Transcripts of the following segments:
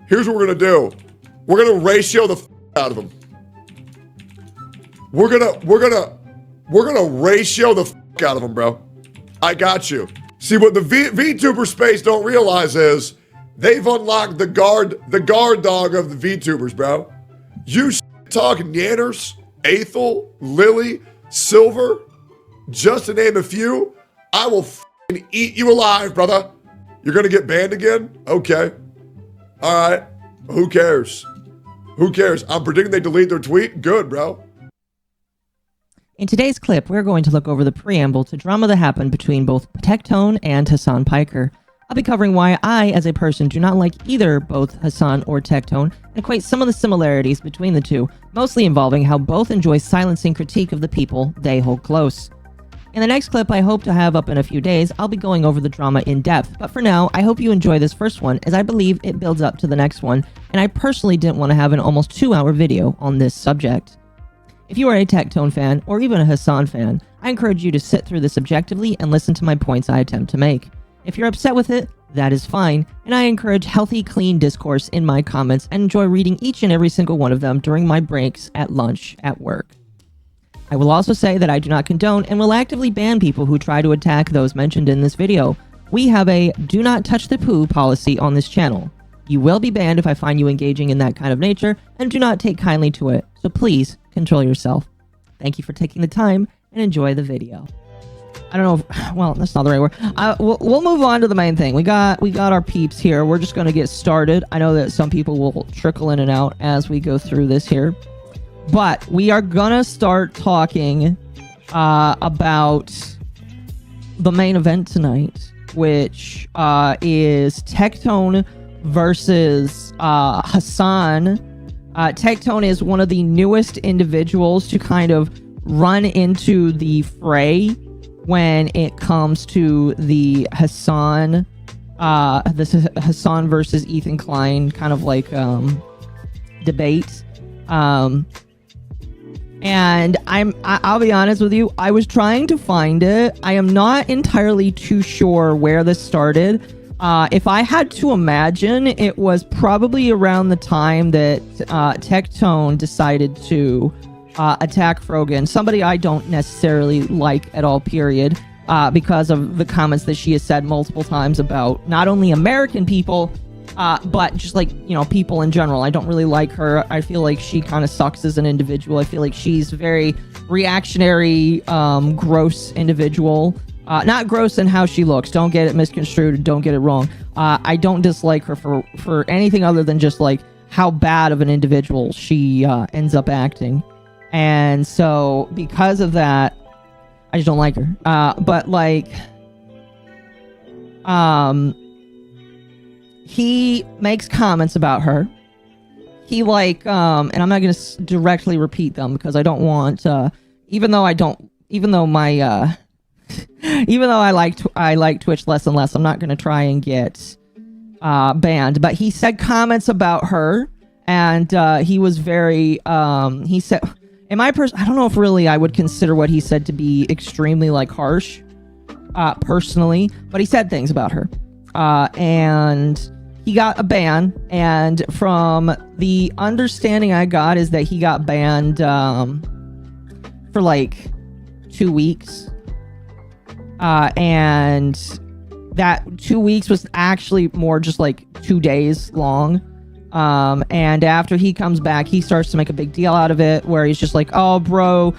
Here's what we're gonna do. We're gonna ratio the out of them. We're gonna ratio the out of them, bro. I got you. See, what the VTuber space don't realize is they've unlocked the guard dog of the VTubers, bro. You talking Yanners, Aethel, Lily, Silver, just to name a few, I will eat you alive, brother. You're gonna get banned again? Okay. All right. Who cares? Who cares? I'm predicting they delete their tweet. Good, bro. In today's clip, we're going to look over the preamble to drama that happened between both Tectone and HASAN PIKER. I'll be covering why I, as a person, do not like either both HASAN or Tectone, and equate some of the similarities between the two, mostly involving how both enjoy silencing critique of the people they hold close. In the next clip I hope to have up in a few days, I'll be going over the drama in depth, but for now, I hope you enjoy this first one, as I believe it builds up to the next one, and I personally didn't want to have an almost 2-hour video on this subject. If you are a Tectone fan, or even a HASAN fan, I encourage you to sit through this objectively and listen to my points I attempt to make. If you're upset with it, that is fine, and I encourage healthy, clean discourse in my comments and enjoy reading each and every single one of them during my breaks, at lunch, at work. I will also say that I do not condone and will actively ban people who try to attack those mentioned in this video. We have a do not touch the poo policy on this channel. You will be banned if I find you engaging in that kind of nature, and do not take kindly to it, so please control yourself. Thank you for taking the time, and enjoy the video. I don't know if, well, that's not the right word. We'll move on to the main thing. We got our peeps here. We're just going to get started. I know that some people will trickle in and out as we go through this here. But we are going to start talking about the main event tonight, which is Tectone versus HASAN. Tectone is one of the newest individuals to kind of run into the fray when it comes to the HASAN, this is HASAN versus Ethan Klein kind of like debate. And I'll be honest with you, I was trying to find it. I am not entirely too sure where this started. If I had to imagine, it was probably around the time that Tectone decided to attack Frogan, somebody I don't necessarily like at all, period, because of the comments that she has said multiple times about not only American people, but just like, you know, people in general. I don't really like her. I feel like she kind of sucks as an individual. I feel like she's very reactionary, gross individual. Not gross in how she looks. Don't get it misconstrued. Don't get it wrong. I don't dislike her for anything other than just like how bad of an individual she ends up acting. And so because of that, I just don't like her. But like, he makes comments about her. He like, and I'm not going to directly repeat them because I don't want, even though I like Twitch less and less, I'm not going to try and get banned. But he said comments about her, and he was very, he said, I don't know if really I would consider what he said to be extremely like harsh, personally, but he said things about her, and he got a ban. And from the understanding I got is that he got banned for like 2 weeks. And that 2 weeks was actually more just like 2 days long. And after he comes back, he starts to make a big deal out of it, where he's just like, oh, bro,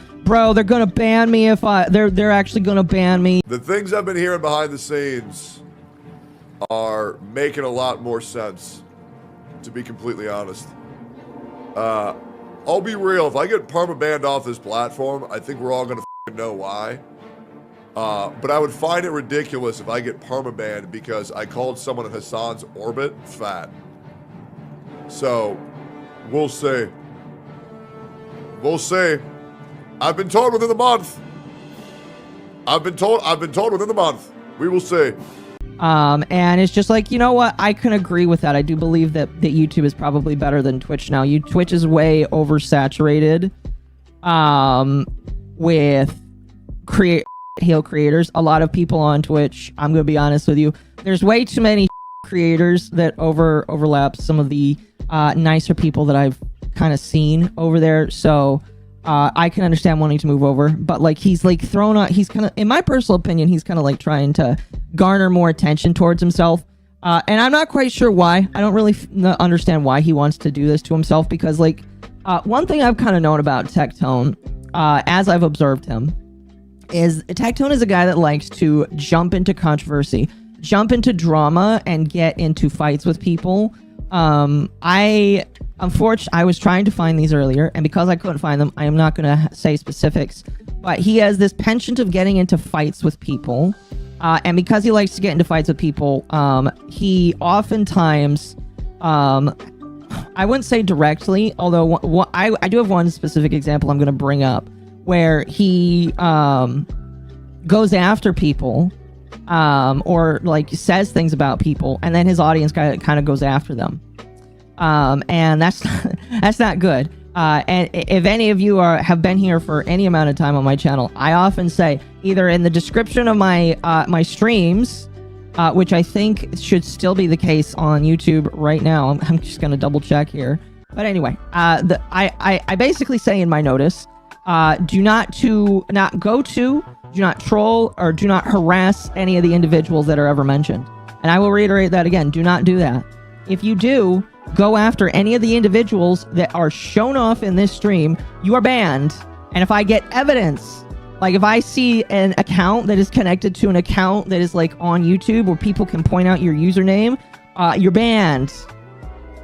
they're gonna ban me if they're actually gonna ban me. The things I've been hearing behind the scenes are making a lot more sense, to be completely honest. I'll be real, if I get perma-banned off this platform, I think we're all gonna know why. But I would find it ridiculous if I get perma-banned because I called someone in HASAN's orbit fat. So, we'll see. We'll see. I've been told within the month. I've been told within the month. We will see. And it's just like, you know what? I can agree with that. I do believe that YouTube is probably better than Twitch now. Twitch is way oversaturated, with heel creators. A lot of people on Twitch, I'm going to be honest with you, there's way too many creators that overlap some of the nicer people that I've kind of seen over there. So I can understand wanting to move over, but like he's like thrown out. He's kind of, in my personal opinion, he's kind of like trying to garner more attention towards himself. And I'm not quite sure why. I don't really understand why he wants to do this to himself, because like one thing I've kind of known about Tectone, as I've observed him, is Tectone is a guy that likes to jump into controversy, jump into drama, and get into fights with people. Unfortunately, I was trying to find these earlier, and because I couldn't find them, I am not going to say specifics, but he has this penchant of getting into fights with people, and because he likes to get into fights with people, he oftentimes, I wouldn't say directly, although I do have one specific example I'm going to bring up, where he goes after people, or like says things about people, and then his audience kind of goes after them. And that's not good. And if any of you have been here for any amount of time on my channel, I often say, either in the description of my my streams, which I think should still be the case on YouTube right now. I'm just gonna double check here. But anyway, I basically say in my notice, do not troll or do not harass any of the individuals that are ever mentioned. And I will reiterate that again, do not do that. If you do go after any of the individuals that are shown off in this stream, you are banned. And if I get evidence, like if I see an account that is connected to an account that is like on YouTube where people can point out your username, you're banned.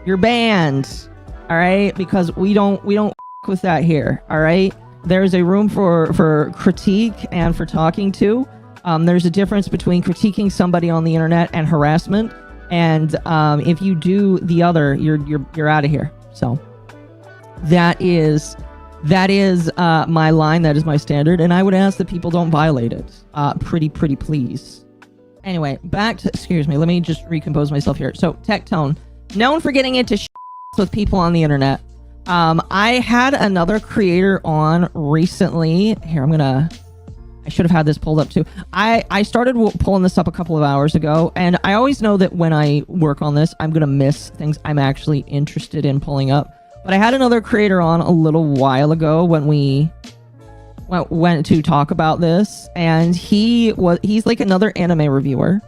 You're banned. All right? Because we don't with that here. All right? There's a room for critique and for talking to. There's a difference between critiquing somebody on the internet and harassment. And if you do the other, you're out of here. So that is my line. That is my standard, and I would ask that people don't violate it. Pretty please. Anyway, back to, excuse me. Let me just recompose myself here. So Tectone, known for getting into with people on the internet. I had another creator on recently. Here, I should have had this pulled up too. I started pulling this up a couple of hours ago, and I always know that when I work on this, I'm going to miss things I'm actually interested in pulling up. But I had another creator on a little while ago when we went to talk about this, and he's like another anime reviewer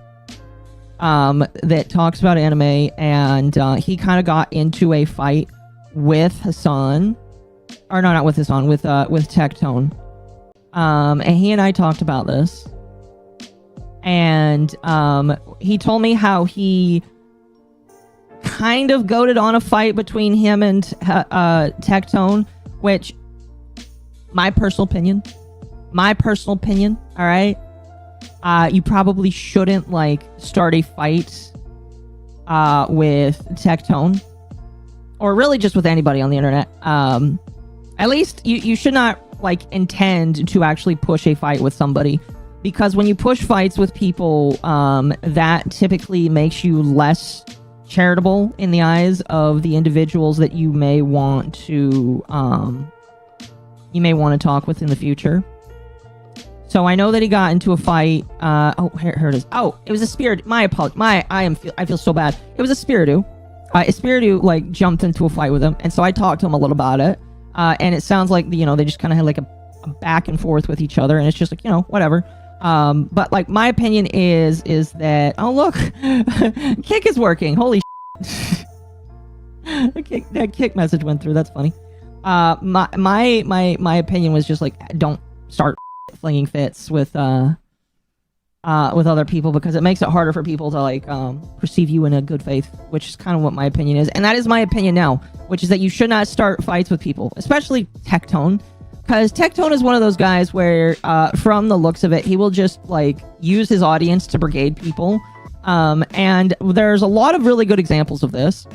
that talks about anime, and he kind of got into a fight with HASAN, or no, not with HASAN, with Tectone. And he and I talked about this, and he told me how he kind of goaded on a fight between him and Tectone, which, my personal opinion, all right, you probably shouldn't like start a fight with Tectone, or really just with anybody on the internet. At least you should not like intend to actually push a fight with somebody, because when you push fights with people, that typically makes you less charitable in the eyes of the individuals that you may want to talk with in the future. So I know that he got into a fight. Oh, here it is. Oh, it was a spirit. My apologies. I feel so bad. It was a Spiritu. Spiritu like jumped into a fight with him, and so I talked to him a little about it. And it sounds like, they just kind of had like a back and forth with each other, and it's just like, whatever. But like my opinion is that, oh look, kick is working. Holy shit. that kick message went through. That's funny. My opinion was just like, don't start flinging fits with other people, because it makes it harder for people to like perceive you in a good faith, which is kind of what my opinion is. And that is my opinion now, which is that you should not start fights with people, especially Tectone, because Tectone is one of those guys where from the looks of it, he will just like use his audience to brigade people. And there's a lot of really good examples of this,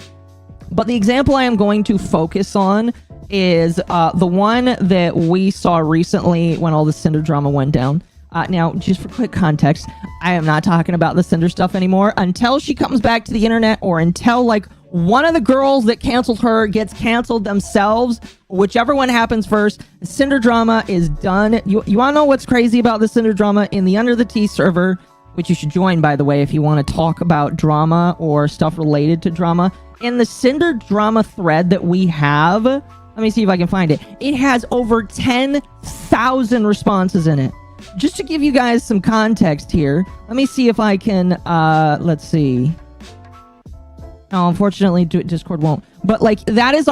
but the example I am going to focus on is the one that we saw recently when all the Cinder drama went down. Now, just for quick context, I am not talking about the Cinder stuff anymore until she comes back to the internet, or until like one of the girls that canceled her gets canceled themselves. Whichever one happens first, the Cinder drama is done. You want to know what's crazy about the Cinder drama? In the Under the Tea server, which you should join, by the way, if you want to talk about drama or stuff related to drama. In the Cinder Drama thread that we have, let me see if I can find it. It has over 10,000 responses in it. Just to give you guys some context here, let me see if I can, let's see. No, unfortunately, Discord won't. But, like, that is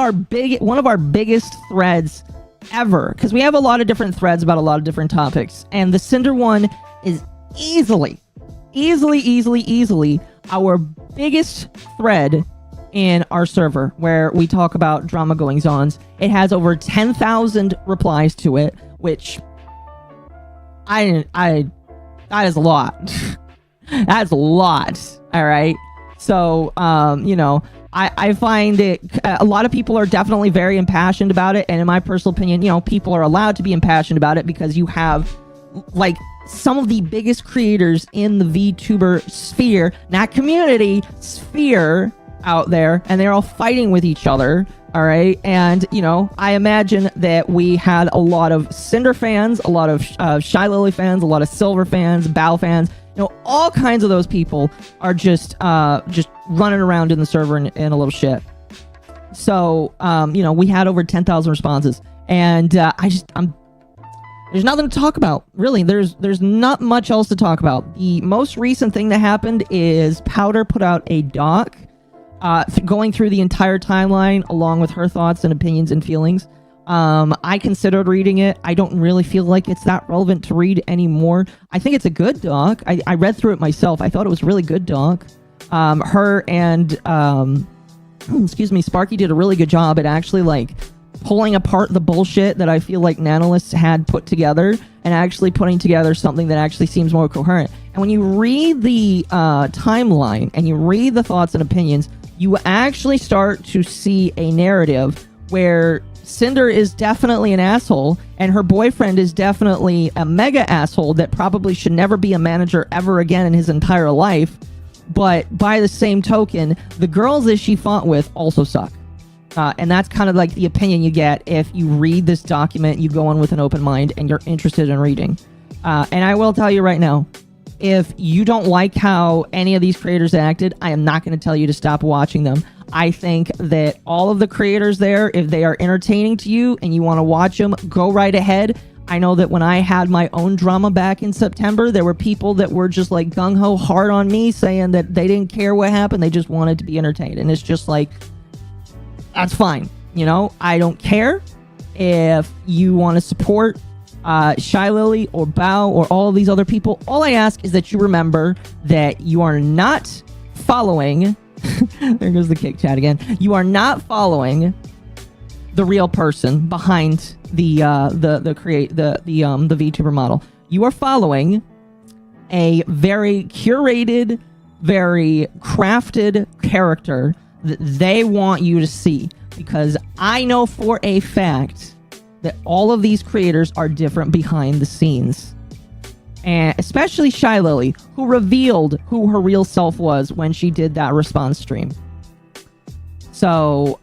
one of our biggest threads ever. Because we have a lot of different threads about a lot of different topics. And the Cinder one is easily our biggest thread in our server, where we talk about drama goings-ons. It has over 10,000 replies to it, which that is a lot. That's a lot. All right. So, I find it, a lot of people are definitely very impassioned about it. And in my personal opinion, people are allowed to be impassioned about it because you have, like, some of the biggest creators in the VTuber sphere, not community, sphere out there, and they're all fighting with each other. All right. And, I imagine that we had a lot of Cinder fans, a lot of Shylily fans, a lot of Silver fans, Bow fans, all kinds of those people are just running around in the server in a little shit. So, we had over 10,000 responses, and there's nothing to talk about. Really, there's not much else to talk about. The most recent thing that happened is Powder put out a doc going through the entire timeline along with her thoughts and opinions and feelings. I considered reading it. I don't really feel like it's that relevant to read anymore. I think it's a good doc. I read through it myself. I thought it was a really good doc. Her and Sparky did a really good job at actually, like, pulling apart the bullshit that I feel like Nanolists had put together and actually putting together something that actually seems more coherent. And when you read the timeline and you read the thoughts and opinions, you actually start to see a narrative where Cinder is definitely an asshole and her boyfriend is definitely a mega asshole that probably should never be a manager ever again in his entire life. But by the same token, the girls that she fought with also suck. And that's kind of like the opinion you get if you read this document, you go in with an open mind and you're interested in reading. And I will tell you right now, if you don't like how any of these creators acted, I am not going to tell you to stop watching them. I think that all of the creators there, if they are entertaining to you and you want to watch them, go right ahead. I know that when I had my own drama back in September, there were people that were just like gung-ho hard on me saying that they didn't care what happened. They just wanted to be entertained. And it's just like, that's fine. I don't care if you want to support Shylily or Bow or all of these other people. All I ask is that you remember that you are not following there goes the kick chat again. You are not following the real person behind the VTuber model. You are following a very curated, very crafted character that they want you to see, because I know for a fact that all of these creators are different behind the scenes. And especially Shylily, who revealed who her real self was when she did that response stream. So,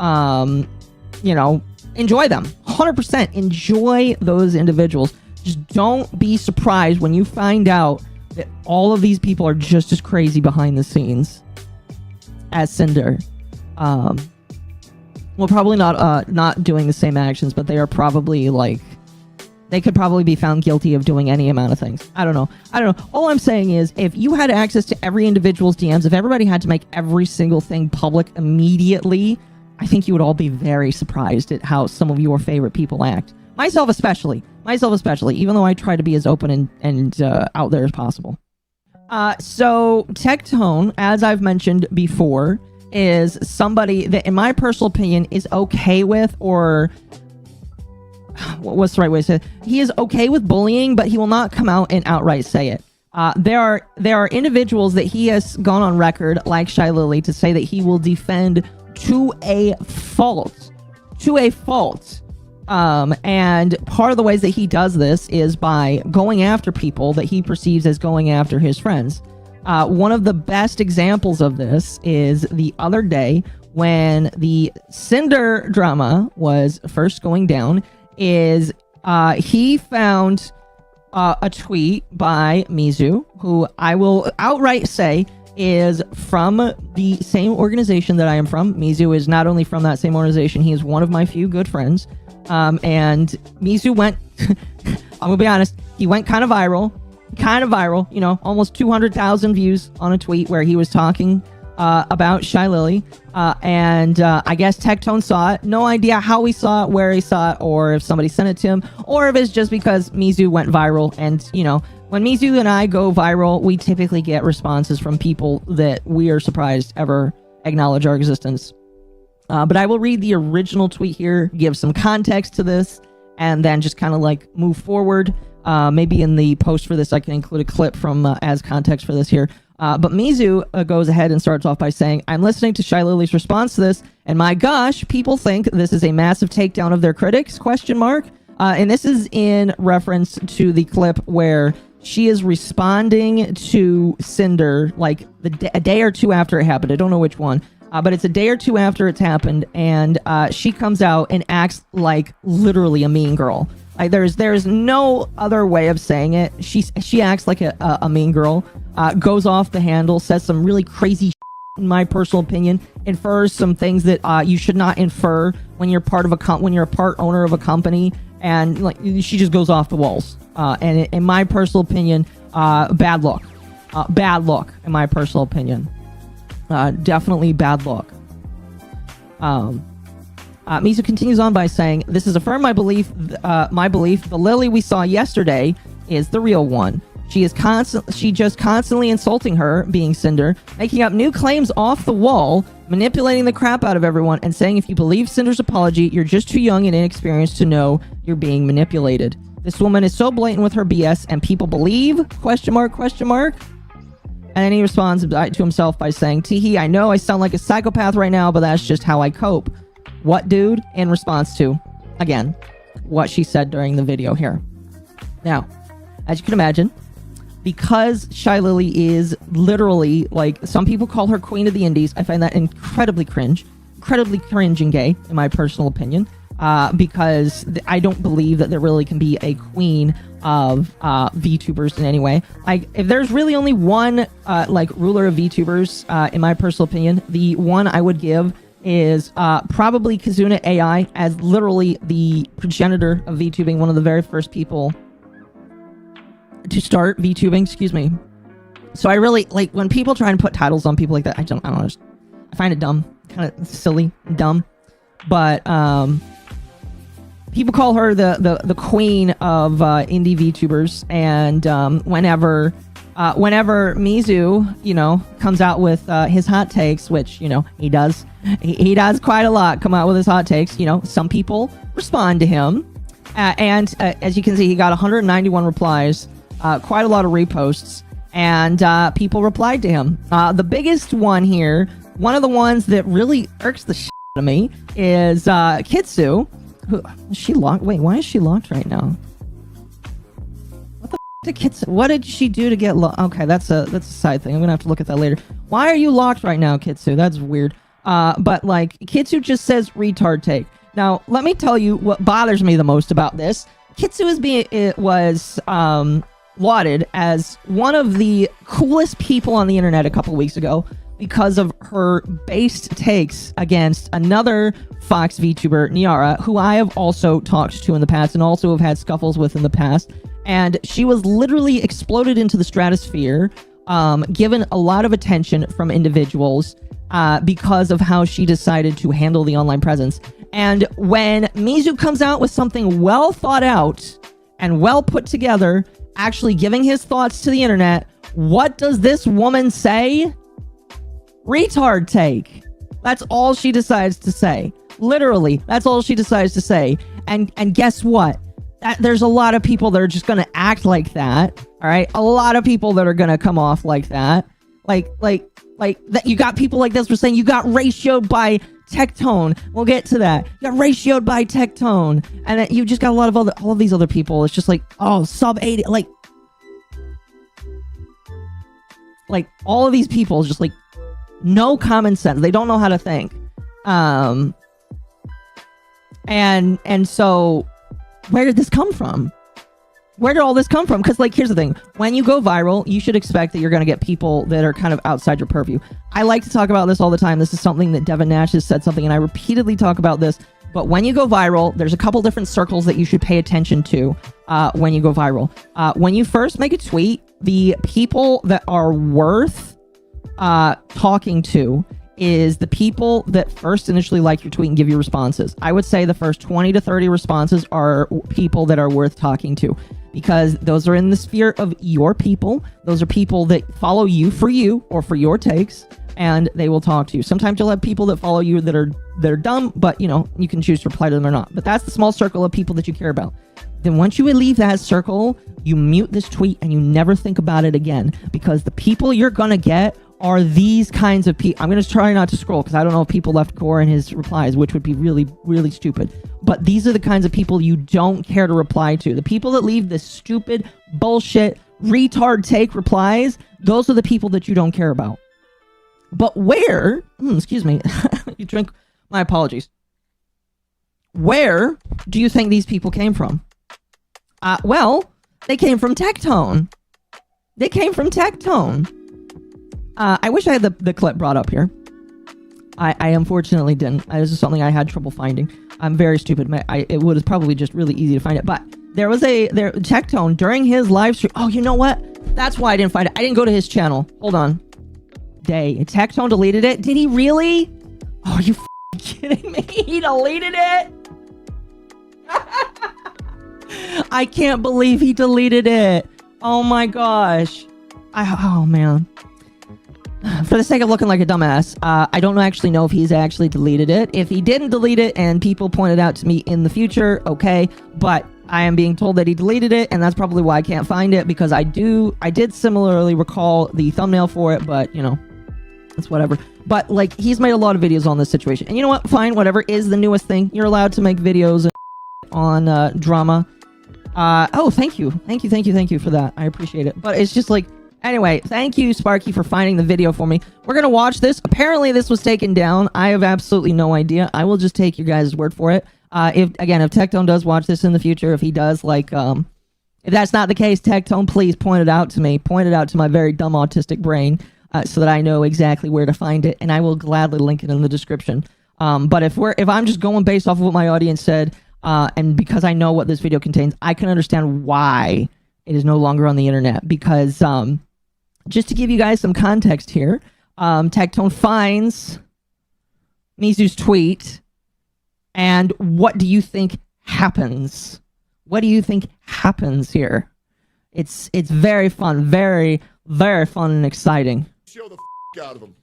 enjoy them. 100% enjoy those individuals. Just don't be surprised when you find out that all of these people are just as crazy behind the scenes as Cinder. Well, probably not doing the same actions, but they are probably they could probably be found guilty of doing any amount of things. I don't know. All I'm saying is, if you had access to every individual's DMs, if everybody had to make every single thing public immediately, I think you would all be very surprised at how some of your favorite people act. Myself especially, even though I try to be as open and out there as possible. So Tectone, as I've mentioned before, is somebody that, in my personal opinion, is okay with, or what's the right way to say it? He is okay with bullying, but he will not come out and outright say it. There are individuals that he has gone on record, like Shylily, to say that he will defend to a fault. And part of the ways that he does this is by going after people that he perceives as going after his friends. One of the best examples of this is the other day when the Cinder Drama was first going down, is he found a tweet by Misu, who I will outright say is from the same organization that I am from. Misu is not only from that same organization, he is one of my few good friends. And Misu went, I'm gonna be honest, he went kind of viral, you know, almost 200,000 views on a tweet where he was talking about shylily. And I guess Tectone saw it. No idea how he saw it, where he saw it, or if somebody sent it to him, or if it's just because Misu went viral. And, you know, when Misu and I go viral, we typically get responses from people that we are surprised ever acknowledge our existence. But I will read the original tweet here, give some context to this, and then just kind of like move forward. Maybe in the post for this, I can include a clip from as context for this here. But Misu goes ahead and starts off by saying, I'm listening to Shylily's response to this, and my gosh, people think this is a massive takedown of their critics, ? And this is in reference to the clip where she is responding to Cinder, like a day or two after it happened. I don't know which one, but it's a day or two after it's happened, and she comes out and acts like literally a mean girl. Like there's no other way of saying it. She acts like a mean girl, goes off the handle, says some really crazy shit, in my personal opinion, infers some things that you should not infer when you're part of when you're a part owner of a company, and like she just goes off the walls. And in my personal opinion, bad luck. Bad luck, in my personal opinion. Definitely bad luck. Misu continues on by saying, this has affirmed my belief. The Lily we saw yesterday is the real one. She just constantly insulting her, being Cinder, making up new claims off the wall, manipulating the crap out of everyone, and saying if you believe Cinder's apology, you're just too young and inexperienced to know you're being manipulated. This woman is so blatant with her BS, and people believe? ? And then he responds to himself by saying, teehee, I know I sound like a psychopath right now, but that's just how I cope. What, dude? In response to, again, what she said during the video here. Now, as you can imagine, because Shylily is literally, like, some people call her Queen of the Indies, I find that incredibly cringe and gay, in my personal opinion. Because I don't believe that there really can be a queen of VTubers in any way. Like, if there's really only one ruler of VTubers, in my personal opinion, the one I would give is probably Kazuna AI, as literally the progenitor of VTubing, one of the very first people to start VTubing. Excuse me. So I really like when people try and put titles on people like that. I don't know. I find it dumb, kind of silly, dumb. But people call her the queen of indie VTubers, and whenever Misu, you know, comes out with his hot takes, which, you know, he does quite a lot, come out with his hot takes, you know, some people respond to him, and as you can see, he got 191 replies, quite a lot of reposts, and people replied to him. The biggest one here, one of the ones that really irks the shit out of me, is Kitsu. Who is she locked? Wait, why is she locked right now? What the did Kitsu? What did she do to get locked? Okay, that's a side thing. I'm gonna have to look at that later. Why are you locked right now, Kitsu? That's weird. But like, Kitsu just says retard take. Now, let me tell you what bothers me the most about this. Kitsu was lauded as one of the coolest people on the internet a couple weeks ago because of her based takes against another Fox VTuber, Niara, who I have also talked to in the past and also have had scuffles with in the past. And she was literally exploded into the stratosphere, given a lot of attention from individuals because of how she decided to handle the online presence. And when Misu comes out with something well thought out and well put together, actually giving his thoughts to the internet, what does this woman say? Retard take. That's all she decides to say. Literally, that's all she decides to say. And guess what? There's a lot of people that are just going to act like that. All right? A lot of people that are going to come off like that. Like that. You got people like this for saying you got ratioed by Tectone. We'll get to that. You got ratioed by Tectone. And then you just got a lot of all of these other people. It's just like, oh, sub 80. Like all of these people is just like, no common sense. They don't know how to think. And so where did this come from? Where did all this come from? Because, like, here's the thing. When you go viral, you should expect that you're going to get people that are kind of outside your purview. I like to talk about this all the time. This is something that Devin Nash has said something, and I repeatedly talk about this. But when you go viral, there's a couple different circles that you should pay attention to when you go viral. When you first make a tweet, the people that are worth talking to is the people that first initially like your tweet and give you responses. I would say the first 20 to 30 responses are people that are worth talking to, because those are in the sphere of your people. Those are people that follow you or for your takes, and they will talk to you. Sometimes you'll have people that follow you that are dumb, but you know, you can choose to reply to them or not. But that's the small circle of people that you care about. Then once you leave that circle, you mute this tweet and you never think about it again, because the people you're gonna get are these kinds of people. I'm going to try not to scroll because I don't know if people left core in his replies, which would be really, really stupid. But these are the kinds of people you don't care to reply to. The people that leave this stupid, bullshit, retard take replies, those are the people that you don't care about. But where, excuse me, you drink, my apologies. Where do you think these people came from? Well, they came from Tectone. They came from Tectone. I wish I had the clip brought up here. I unfortunately didn't. This is something I had trouble finding. I'm very stupid. It was probably just really easy to find it. But there was Tectone during his live stream. Oh, you know what? That's why I didn't find it. I didn't go to his channel. Hold on. Tectone deleted it. Did he really? Oh, are you kidding me? He deleted it? I can't believe he deleted it. Oh my gosh. Oh man. For the sake of looking like a dumbass, I don't actually know if he's actually deleted it. If he didn't delete it and people pointed out to me in the future, okay. But I am being told that he deleted it, and that's probably why I can't find it, because I did similarly recall the thumbnail for it, but you know, it's whatever. But like, he's made a lot of videos on this situation, and you know what? Fine, whatever is the newest thing. You're allowed to make videos on drama. Oh, thank you for that. I appreciate it. But it's just like, anyway, thank you, Sparky, for finding the video for me. We're gonna watch this. Apparently, this was taken down. I have absolutely no idea. I will just take your guys' word for it. If Tectone does watch this in the future, if he does, like, if that's not the case, Tectone, please point it out to me. Point it out to my very dumb autistic brain, so that I know exactly where to find it, and I will gladly link it in the description. But if I'm just going based off of what my audience said, and because I know what this video contains, I can understand why it is no longer on the internet. Because just to give you guys some context here, Tectone finds Misu's tweet, and what do you think happens? What do you think happens here? It's very fun, very, very fun and exciting. Show the out of him.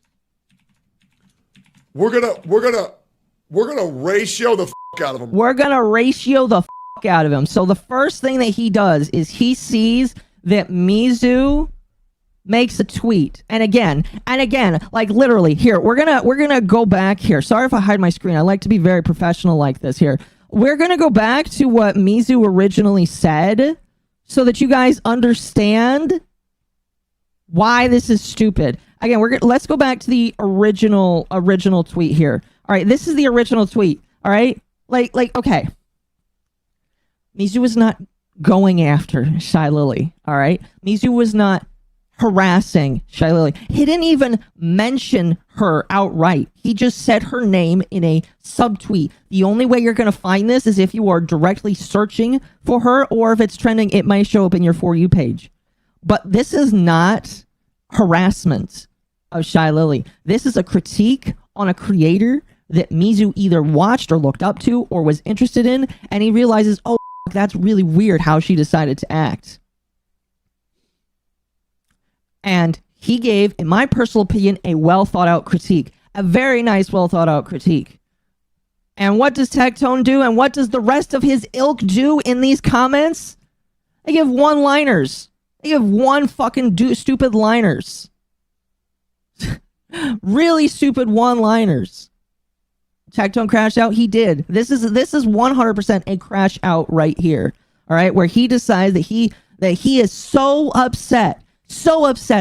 We're gonna ratio the out of him. We're gonna ratio the out of him. So the first thing that he does is he sees that Misu makes a tweet, and again, like literally here, we're gonna go back here. Sorry if I hide my screen. I like to be very professional like this here. We're gonna go back to what Misu originally said so that you guys understand why this is stupid. Again, let's go back to the original tweet here. All right, this is the original tweet. All right, like okay. Misu was not going after shylily. All right, Misu was not harassing shylily. He didn't even mention her outright. He just said her name in a subtweet. The only way you're going to find this is if you are directly searching for her, or if it's trending, it might show up in your For You page. But this is not harassment of shylily. This is a critique on a creator that Misu either watched or looked up to or was interested in, and he realizes, oh, that's really weird how she decided to act. And he gave, in my personal opinion, a well-thought-out critique. A very nice, well-thought-out critique. And what does Tectone do? And what does the rest of his ilk do in these comments? They give one-liners. They give one fucking stupid liners. Really stupid one-liners. Tectone crashed out? He did. This is 100% a crash out right here. All right? Where he decides that he is so upset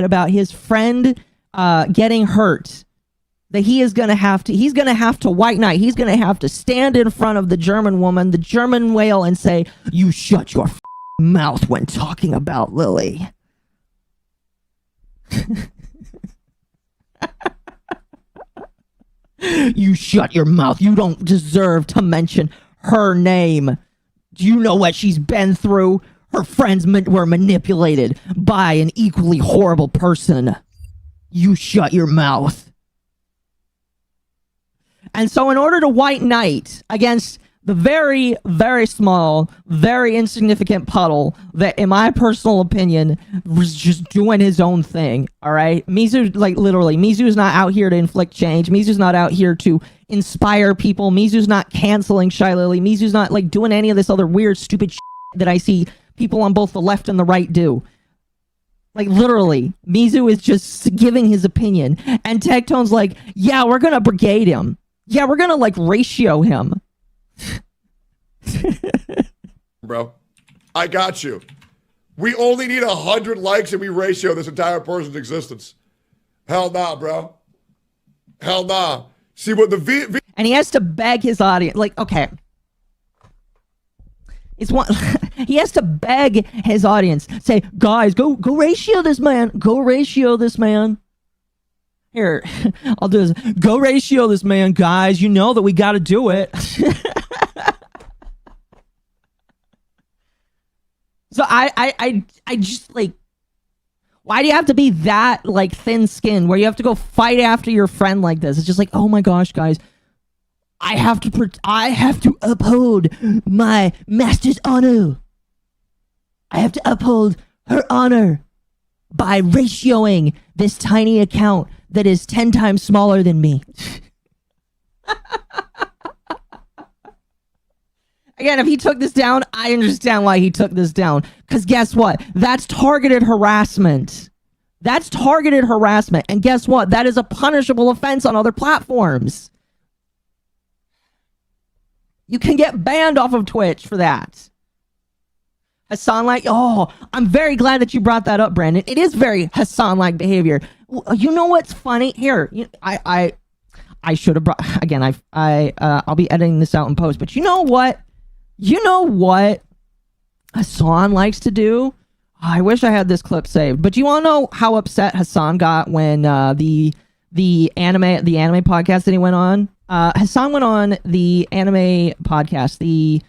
about his friend getting hurt that he's gonna have to white knight. He's gonna have to stand in front of the German woman, the German whale, and say, "You shut your mouth when talking about Lily. You shut your mouth. You don't deserve to mention her name. Do you know what she's been through? Her friends were manipulated by an equally horrible person. You shut your mouth. And so in order to white knight against the very, very small, very insignificant puddle that, in my personal opinion, was just doing his own thing, all right? Misu, like, literally, Misu's not out here to inflict change. Misu's not out here to inspire people. Misu's not canceling shylily. Misu's not, like, doing any of this other weird, stupid shit that I see people on both the left and the right do. Like, literally, Misu is just giving his opinion. And Tectone's like, yeah, we're gonna brigade him. Yeah, we're gonna, like, ratio him. Bro, I got you. We only need 100 likes and we ratio this entire person's existence. Hell nah, bro. Hell nah. See what the and he has to beg his audience. Like, okay, it's one. He has to beg his audience. Say, guys, go ratio this man. Go ratio this man. Here, I'll do this. Go ratio this man, guys. You know that we got to do it. So I just, like, why do you have to be that, like, thin-skinned where you have to go fight after your friend like this? It's just like, oh my gosh, guys, I have to uphold my master's honor. I have to uphold her honor by ratioing this tiny account that is 10 times smaller than me. Again, if he took this down, I understand why he took this down. Because guess what? That's targeted harassment. That's targeted harassment. And guess what? That is a punishable offense on other platforms. You can get banned off of Twitch for that. HASAN-like, oh, I'm very glad that you brought that up, Brandon. It is very HASAN-like behavior. You know what's funny? Here, I should have brought, again, I'll be editing this out in post, but you know what? You know what HASAN likes to do? I wish I had this clip saved, but you want to know how upset HASAN got when the anime podcast that he went on? HASAN went on the anime podcast,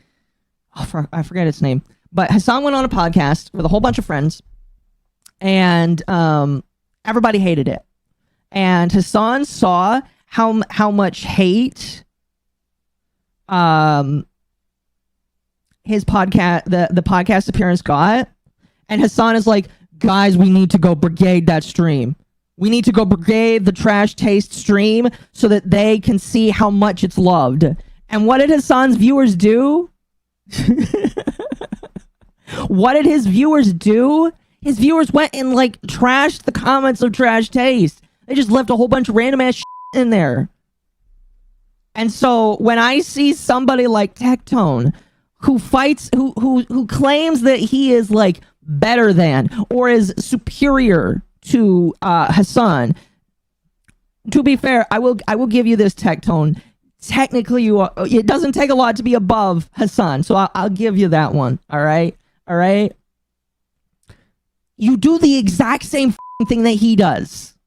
I forget its name, but HASAN went on a podcast with a whole bunch of friends, and everybody hated it. And HASAN saw how much hate his podcast, the podcast appearance got, and HASAN is like, guys, we need to go brigade that stream. We need to go brigade the Trash Taste stream so that they can see how much it's loved. And what did HASAN's viewers do? What did his viewers do? His viewers went and, like, trashed the comments of Trash Taste. They just left a whole bunch of random ass shit in there. And so when I see somebody like Tectone who fights, who claims that he is, like, better than or is superior to HASAN, to be fair, I will give you this, Tectone. Technically, it doesn't take a lot to be above HASAN, so I'll give you that one. All right. You do the exact same thing that he does.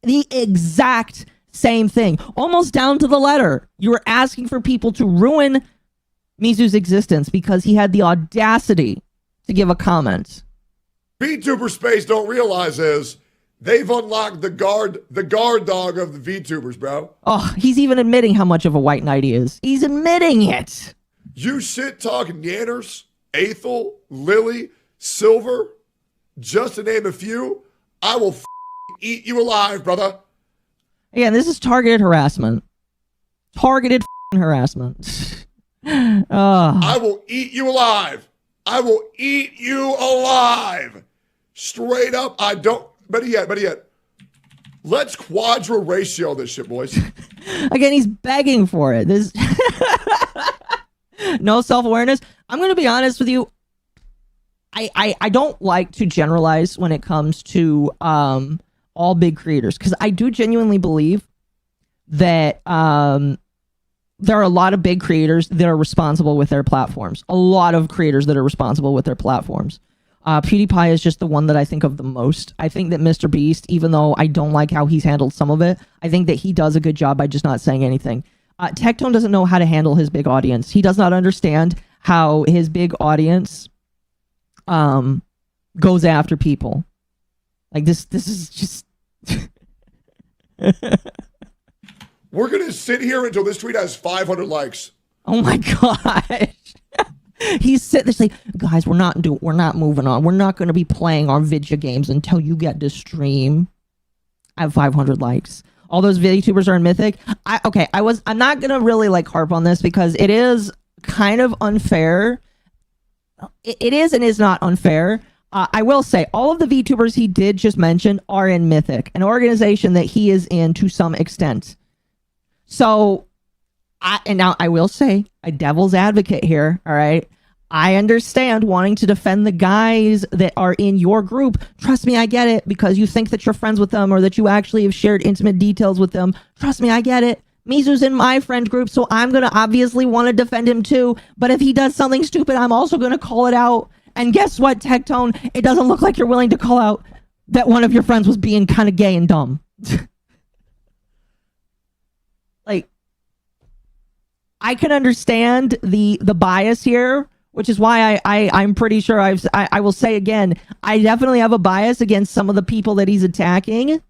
The exact same thing, almost down to the letter. You were asking for people to ruin Misu's existence because he had the audacity to give a comment. VTuber space don't realize is they've unlocked the guard dog of the VTubers, bro. Oh, he's even admitting how much of a white knight he is. He's admitting it. You shit talking Yanners, Aethel, Lily, Silver, just to name a few, I will eat you alive, brother. Again, this is targeted harassment. Targeted harassment. I will eat you alive. I will eat you alive. Straight up, I don't. Better yet. Let's quadra ratio this shit, boys. Again, he's begging for it. This no self-awareness. I'm going to be honest with you. I don't like to generalize when it comes to all big creators, because I do genuinely believe that there are a lot of big creators that are responsible with their platforms. A lot of creators that are responsible with their platforms. PewDiePie is just the one that I think of the most. I think that Mr. Beast, even though I don't like how he's handled some of it, I think that he does a good job by just not saying anything. Tectone doesn't know how to handle his big audience. He does not understand how his big audience goes after people. Like this is just... We're going to sit here until this tweet has 500 likes. Oh my gosh. He's sitting there like, guys, we're not moving on. We're not going to be playing our video games until you get to stream. I have 500 likes. All those VTubers are in Mythic. I'm not going to really like harp on this because it is kind of unfair. It is and is not unfair. I will say all of the VTubers he did just mention are in Mythic, an organization that he is in to some extent. So, now I will say, a devil's advocate here, all right? I understand wanting to defend the guys that are in your group. Trust me, I get it, because you think that you're friends with them or that you actually have shared intimate details with them. Trust me, I get it. Misu's in my friend group, so I'm going to obviously want to defend him too. But if he does something stupid, I'm also going to call it out. And guess what, Tectone? It doesn't look like you're willing to call out that one of your friends was being kind of gay and dumb. Like, I can understand the bias here, which is why I'm pretty sure I will say again, I definitely have a bias against some of the people that he's attacking.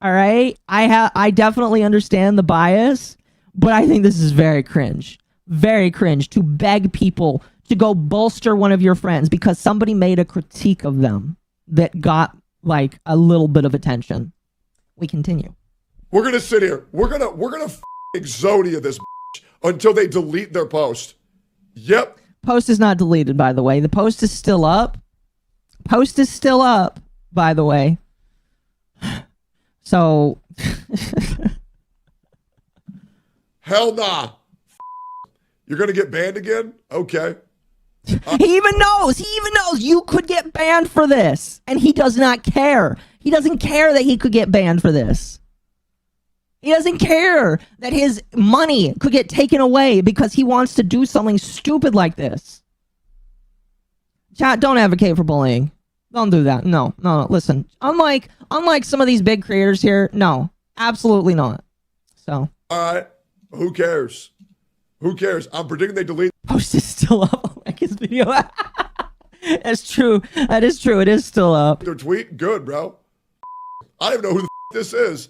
All right, I definitely understand the bias, but I think this is very cringe to beg people to go bolster one of your friends because somebody made a critique of them that got like a little bit of attention. We continue. We're gonna sit here. We're gonna Exodia this until they delete their post. Yep. Post is not deleted, by the way. The post is still up. By the way. So. Hell nah. You're gonna get banned again? Okay. He even knows you could get banned for this. And he does not care. He doesn't care that he could get banned for this. He doesn't care that his money could get taken away because he wants to do something stupid like this. Chat, don't advocate for bullying. Don't do that. No. Listen, unlike some of these big creators here, no, absolutely not. So. All right. Who cares? I'm predicting they delete. Post is still up. Like his video. That's true. That is true. It is still up. Their tweet, good, bro. I don't even know who the this is.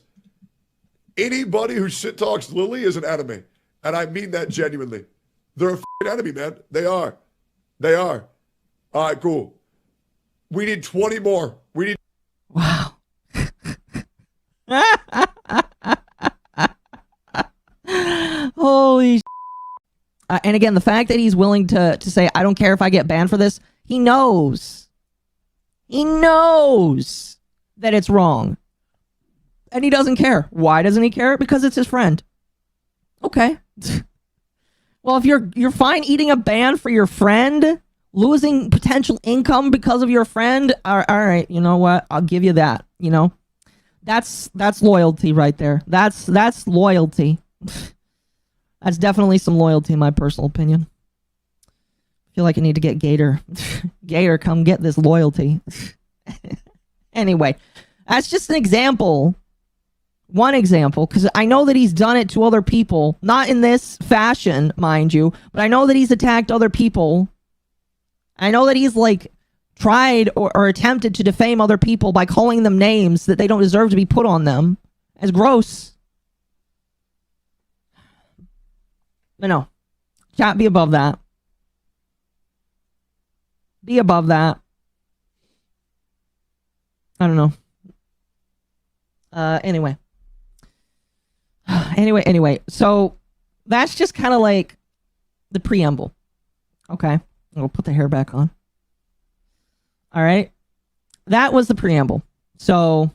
Anybody who shit talks Lily is an enemy. And I mean that genuinely. They're a enemy, man. They are. All right, cool. We need 20 more. Wow. Holy and again, the fact that he's willing to say, I don't care if I get banned for this, he knows. He knows that it's wrong. And he doesn't care. Why doesn't he care? Because it's his friend. Okay. Well, if you're fine eating a ban for your friend, losing potential income because of your friend, all right, you know what? I'll give you that, you know? That's loyalty right there. That's loyalty. That's definitely some loyalty in my personal opinion. I feel like I need to get Gator. Gator, come get this loyalty. Anyway, that's just an example. One example, because I know that he's done it to other people. Not in this fashion, mind you, but I know that he's attacked other people. I know that he's like tried or attempted to defame other people by calling them names that they don't deserve to be put on them. It's gross. But no, chat, be above that. Be above that. I don't know. Anyway. So that's just kind of like the preamble. Okay. We'll put the hair back on. All right. That was the preamble. So